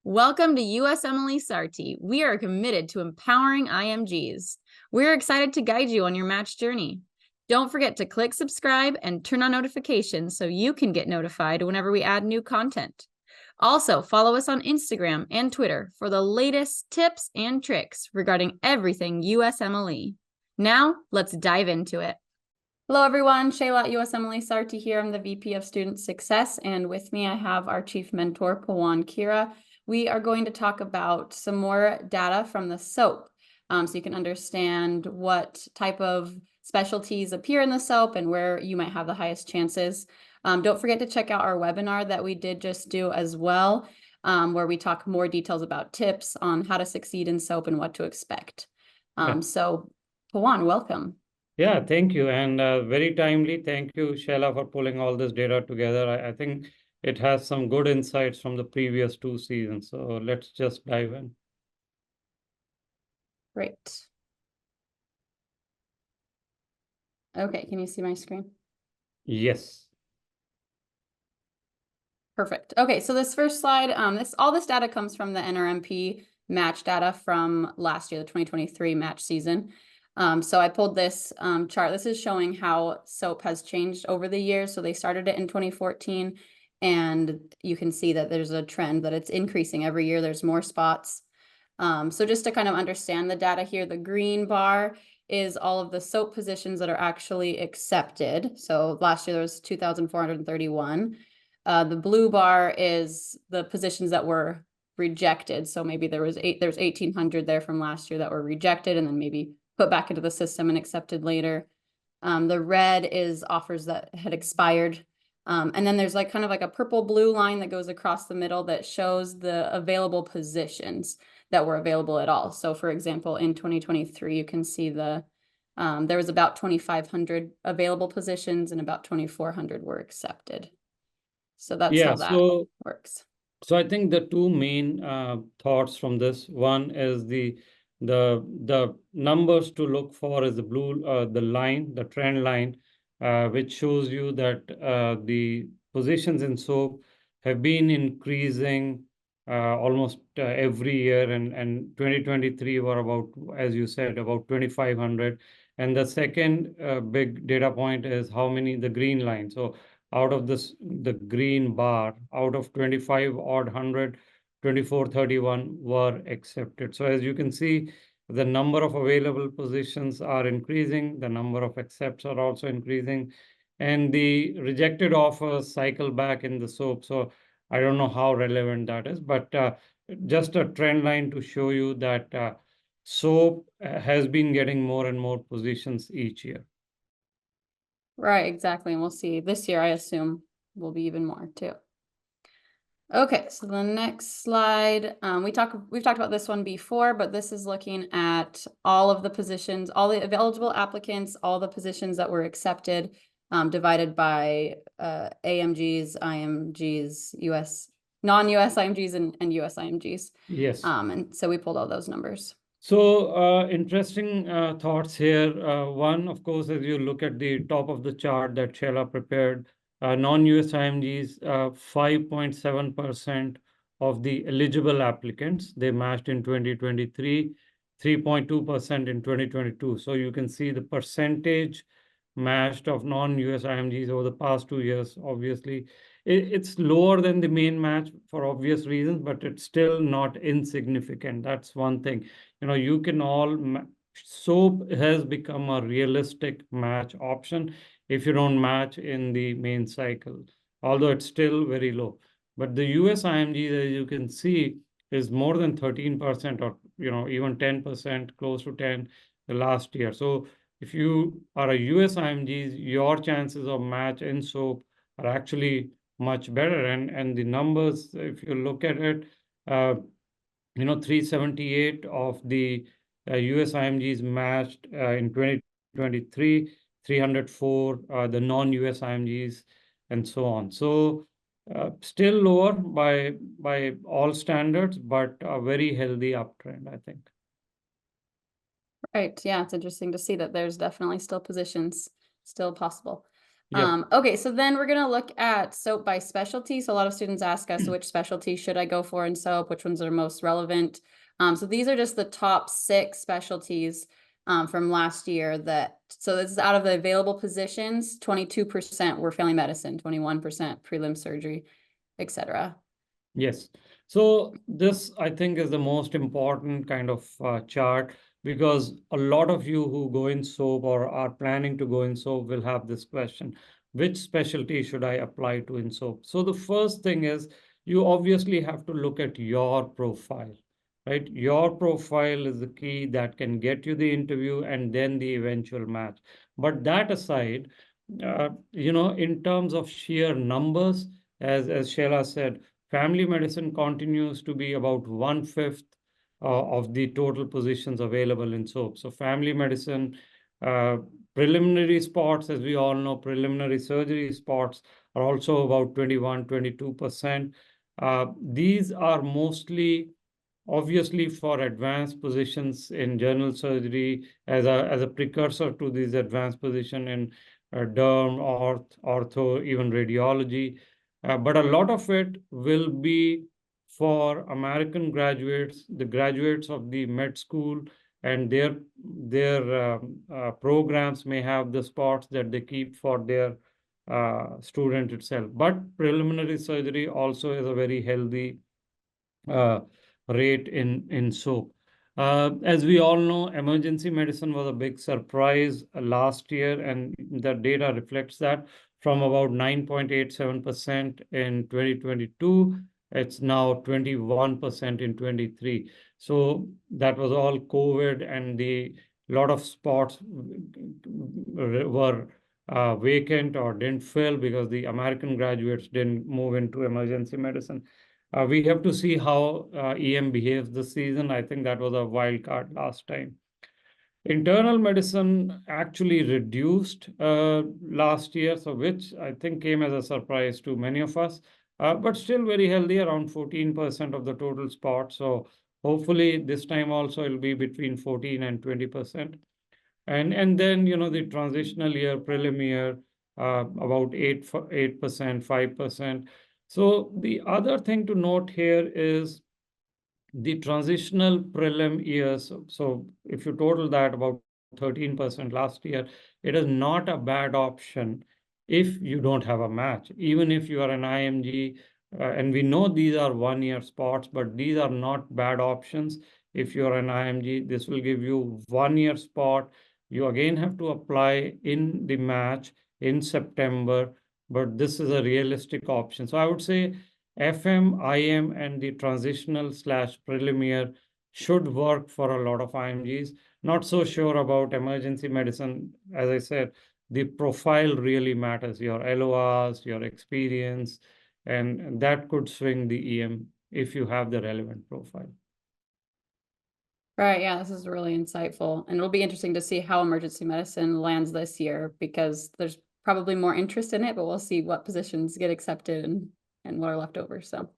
Welcome to US Sarthi. We are committed to empowering IMGs. We're excited to guide you on your match journey. Don't forget to click subscribe and turn on notifications so you can get notified whenever we add new content. Also, follow us on Instagram and Twitter for the latest tips and tricks regarding everything USMLE. Now, let's dive into it. Hello, everyone. Shayla at USMLE Sarthi here. I'm the VP of Student Success, and with me I have our Chief Mentor, Pawan Kira. We are going to talk about some more data from the SOAP, so you can understand what type of specialties appear in the SOAP and where you might have the highest chances. Don't forget to check out our webinar that we did just do as well, where we talk more details about tips on how to succeed in SOAP and what to expect. So, Pawan, welcome. Yeah, thank you. And very timely. Thank you, Shayla, for pulling all this data together. I think it has some good insights from the previous 2 seasons. So let's just dive in. Great. Okay, can you see my screen? Yes. Perfect. Okay, so this first slide, all this data comes from the NRMP match data from last year, the 2023 match season. So I pulled this chart. This is showing how SOAP has changed over the years. So they started it in 2014, and you can see that there's a trend that it's increasing every year. There's more spots. So just to kind of understand the data here, the green bar is all of the SOAP positions that are actually accepted. So last year there was 2,431. The blue bar is the positions that were rejected. So maybe there's 1,800 there from last year that were rejected and then maybe put back into the system and accepted later. The red is offers that had expired. And then there's kind of a purple blue line that goes across the middle that shows the available positions that were available at all. So for example, in 2023, you can see there was about 2,500 available positions and about 2,400 were accepted. So that's how that works. So I think the two main thoughts from this one is the numbers to look for is the blue, the trend line, which shows you that the positions in SOAP have been increasing almost every year, and 2023 were about, as you said, about 2,500. And the second big data point is how many, the green line. So out of this, the green bar, out of 25 odd 100, 2,431 were accepted. So as you can see, the number of available positions are increasing, the number of accepts are also increasing, and the rejected offers cycle back in the SOAP. So I don't know how relevant that is, but just a trend line to show you that SOAP has been getting more and more positions each year. Right, exactly. And we'll see this year, I assume, will be even more too. Okay, so the next slide, we've talked about this one before, but this is looking at all of the positions, all the eligible applicants, all the positions that were accepted, divided by AMGs, IMGs, non-US IMGs and US IMGs. Yes. And so we pulled all those numbers. So interesting thoughts here. One, of course, as you look at the top of the chart that Shayla prepared, non-US IMGs, 5.7% of the eligible applicants, they matched in 2023, 3.2% in 2022. So you can see the percentage matched of non-US IMGs over the past 2 years. Obviously, it's lower than the main match for obvious reasons, but it's still not insignificant. That's one thing. You can SOAP has become a realistic match option if you don't match in the main cycle, although it's still very low. But the US IMGs, as you can see, is more than 13% or even 10%, close to 10 the last year. So if you are a US IMGs, your chances of match in SOAP are actually much better. And the numbers, if you look at it, 378 of the US IMGs matched in 2023, 304 the non-US IMGs, and so on. So still lower by all standards, but a very healthy uptrend, I think. Right. Yeah, it's interesting to see that there's definitely still positions still possible. Yeah. Okay, so then we're gonna look at soap by specialty. So a lot of students ask us which specialty should I go for in soap, which ones are most relevant. So these are just the top 6 specialties from last year so this is out of the available positions, 22% were family medicine, 21% prelim surgery, etc. Yes. So this, I think, is the most important kind of chart, because a lot of you who go in SOAP or are planning to go in SOAP will have this question: which specialty should I apply to in SOAP? So the first thing is, you obviously have to look at your profile, right? Your profile is the key that can get you the interview and then the eventual match. But that aside, in terms of sheer numbers, as Sheila said, family medicine continues to be about 1/5 of the total positions available in SOAP. So family medicine, uh, preliminary spots, as we all know, preliminary surgery spots are also about 21, 22%. These are mostly obviously for advanced positions in general surgery, as a precursor to these advanced position in derm, ortho, even radiology. But a lot of it will be for American graduates, the graduates of the med school, and their programs may have the spots that they keep for their student itself. But preliminary surgery also is a very healthy uh, rate in SOAP. As we all know, emergency medicine was a big surprise last year, and the data reflects that. From about 9.87% in 2022, it's now 21% in 23. So that was all COVID, and the lot of spots were vacant or didn't fill because the American graduates didn't move into emergency medicine. We have to see how EM behaves this season. I think that was a wild card last time. Internal medicine actually reduced last year, so which I think came as a surprise to many of us, but still very healthy, around 14% of the total spots. So hopefully this time also it'll be between 14 and 20%. And then the transitional year, prelim year, about 8%, 5%. So the other thing to note here is the transitional prelim years. So if you total that, about 13% last year, it is not a bad option if you don't have a match. Even if you are an IMG, and we know these are 1-year spots, but these are not bad options. If you're an IMG, this will give you 1-year spot. You again have to apply in the match in September, but this is a realistic option. So I would say FM, IM, and the transitional / prelim year should work for a lot of IMGs. Not so sure about emergency medicine. As I said, the profile really matters, your LORs, your experience, and that could swing the EM if you have the relevant profile. Right, yeah, this is really insightful. And it'll be interesting to see how emergency medicine lands this year, because there's probably more interest in it, but we'll see what positions get accepted and what are left over. So,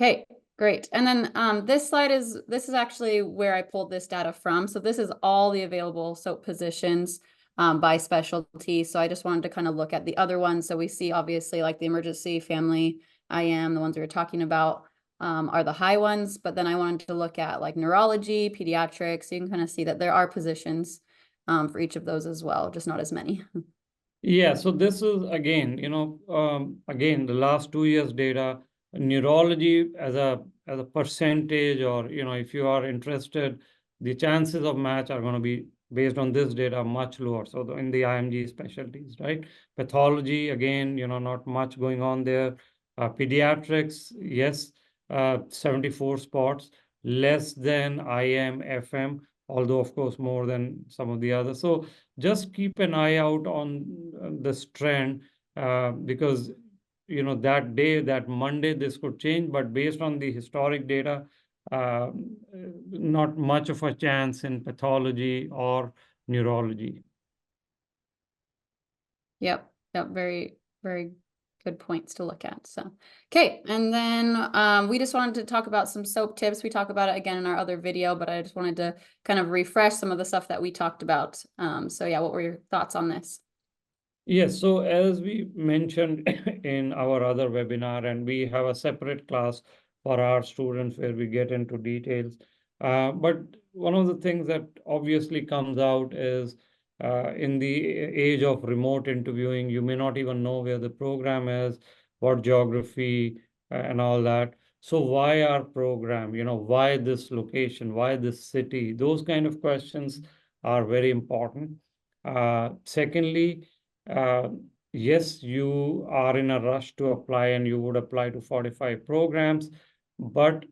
okay, great. And then this is actually where I pulled this data from. So this is all the available SOAP positions by specialty. So I just wanted to kind of look at the other ones. So we see obviously like the emergency, family, IM, the ones we were talking about are the high ones, but then I wanted to look at like neurology, pediatrics. So you can kind of see that there are positions for each of those as well, just not as many. Yeah, so this is again, again, the last 2 years data, neurology as a percentage, or if you are interested, the chances of match are going to be based on this data much lower. So in the IMG specialties, right? Pathology, again, not much going on there. Pediatrics, yes, 74 spots, less than IM, FM, although of course more than some of the others. So just keep an eye out on this trend, because that Monday this could change, but based on the historic data, uh, not much of a chance in pathology or neurology. Yep, very, very good points to look at. So, okay, and then we just wanted to talk about some SOAP tips. We talk about it again in our other video, but I just wanted to kind of refresh some of the stuff that we talked about. So yeah, what were your thoughts on this? Yes, so as we mentioned in our other webinar, and we have a separate class for our students where we get into details. But one of the things that obviously comes out is in the age of remote interviewing, you may not even know where the program is, what geography and all that. So why our program? Why this location? Why this city? Those kind of questions are very important. Secondly, uh, yes, you are in a rush to apply and you would apply to 45 programs, but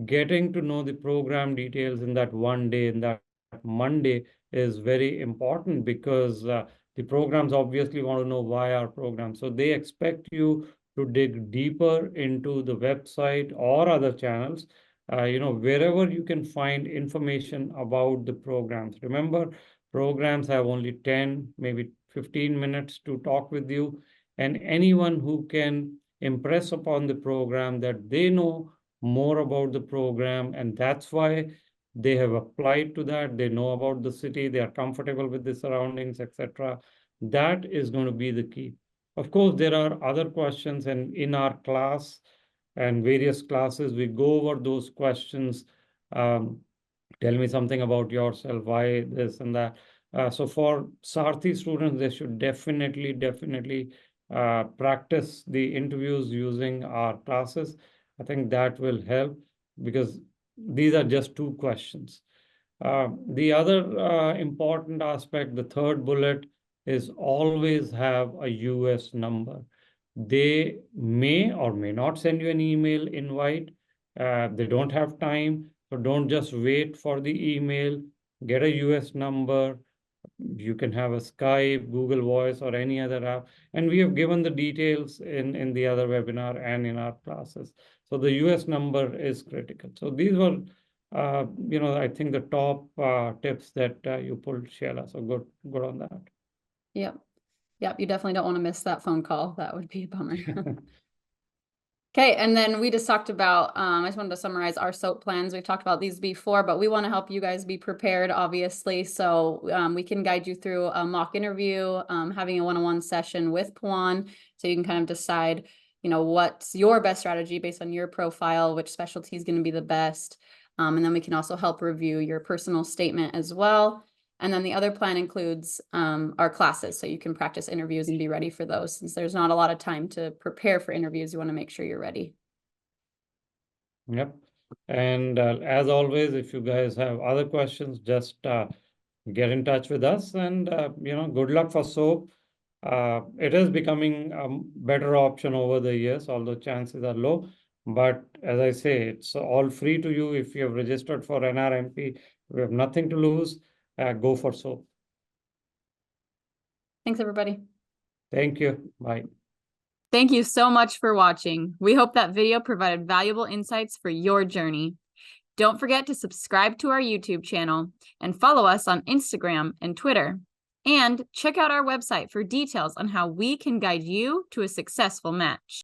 getting to know the program details in that one day, in that Monday, is very important because the programs obviously want to know why our program. So they expect you to dig deeper into the website or other channels, wherever you can find information about the programs. Remember, programs have only 10, maybe 15 minutes to talk with you, and anyone who can impress upon the program that they know more about the program, and that's why they have applied to that, they know about the city, they are comfortable with the surroundings, etc. That is going to be the key. Of course, there are other questions, and in our class and various classes, we go over those questions. Um, Tell me something about yourself, why this and that. So for Sarthi students, they should definitely practice the interviews using our classes. I think that will help because these are just two questions. The other important aspect, the third bullet, is always have a US number. They may or may not send you an email invite. They don't have time, so don't just wait for the email. Get a US number. You can have a Skype, Google Voice, or any other app. And we have given the details in the other webinar and in our classes. So the US number is critical. So these were, I think the top tips that you pulled, Sheila. So good on that. Yep. Yep. You definitely don't want to miss that phone call. That would be a bummer. Okay, and then we just talked about, I just wanted to summarize our SOAP plans. We've talked about these before, but we want to help you guys be prepared, obviously. So we can guide you through a mock interview, having a one-on-one session with Pawan, so you can kind of decide, what's your best strategy based on your profile, which specialty is going to be the best. And then we can also help review your personal statement as well. And then the other plan includes our classes, so you can practice interviews and be ready for those. Since there's not a lot of time to prepare for interviews, you want to make sure you're ready. Yep. And as always, if you guys have other questions, just get in touch with us. And, good luck for SOAP. It is becoming a better option over the years, although chances are low. But as I say, it's all free to you. If you have registered for NRMP, we have nothing to lose. Go for SOAP. Thanks, everybody. Thank you. Bye. Thank you so much for watching. We hope that video provided valuable insights for your journey. Don't forget to subscribe to our YouTube channel and follow us on Instagram and Twitter. And check out our website for details on how we can guide you to a successful match.